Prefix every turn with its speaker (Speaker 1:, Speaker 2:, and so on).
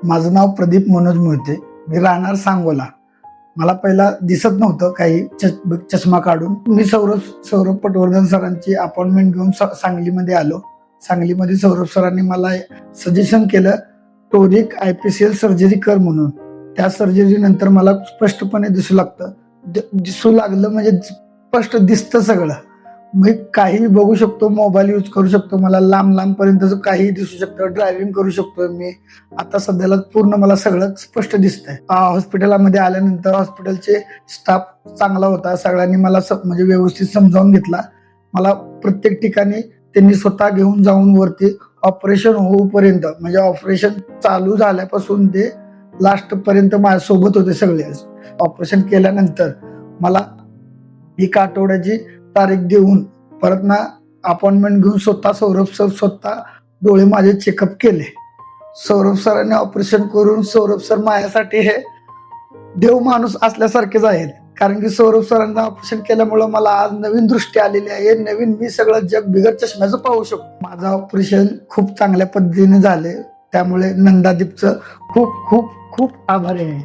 Speaker 1: माझं नाव प्रदीप मनोज मोहिते. मी राहणार सांगोला. मला पहिला दिसत नव्हतं काही चष्मा काढून. मी सौरभ पटवर्धन सरांची अपॉइंटमेंट घेऊन सांगलीमध्ये आलो. सांगलीमध्ये सौरभ सरांनी मला सजेशन केलं टोरिक IPCL सर्जरी कर म्हणून. त्या सर्जरी नंतर मला स्पष्टपणे दिसू लागलं म्हणजे स्पष्ट दिसतं सगळं. मी काही बघू शकतो, मोबाईल यूज करू शकतो, मला लांब पर्यंत काही दिसू शकतं, ड्रायव्हिंग करू शकतो मी. आता सध्याला पूर्ण मला सगळं स्पष्ट दिसतंय. हॉस्पिटलमध्ये आल्यानंतर हॉस्पिटलचे स्टाफ चांगला होता. सगळ्यांनी मला म्हणजे व्यवस्थित समजावून घेतला. मला प्रत्येक ठिकाणी त्यांनी स्वतः घेऊन जाऊन वरती ऑपरेशन होऊपर्यंत, म्हणजे ऑपरेशन चालू झाल्यापासून ते लास्ट पर्यंत माझ्यासोबत होते सगळे. ऑपरेशन केल्यानंतर मला 1 आठवड्याची तारीख देऊन परत ना अपॉइंटमेंट घेऊन सौरभ सर डोळे माझे चेकअप केले. सौरभ सरांनी ऑपरेशन करून सौरभ सर माझ्यासाठी हे देव माणूस असल्यासारखेच आहेत. कारण की सौरभ सरांना ऑपरेशन केल्यामुळे मला आज नवीन दृष्टी आलेली आहे. नवीन मी सगळं जग बिगर चष्म्याचं पाहू शकतो. माझं ऑपरेशन खूप चांगल्या पद्धतीने झाले. त्यामुळे नंदादीपचं खूप खूप खूप आभारी आहे.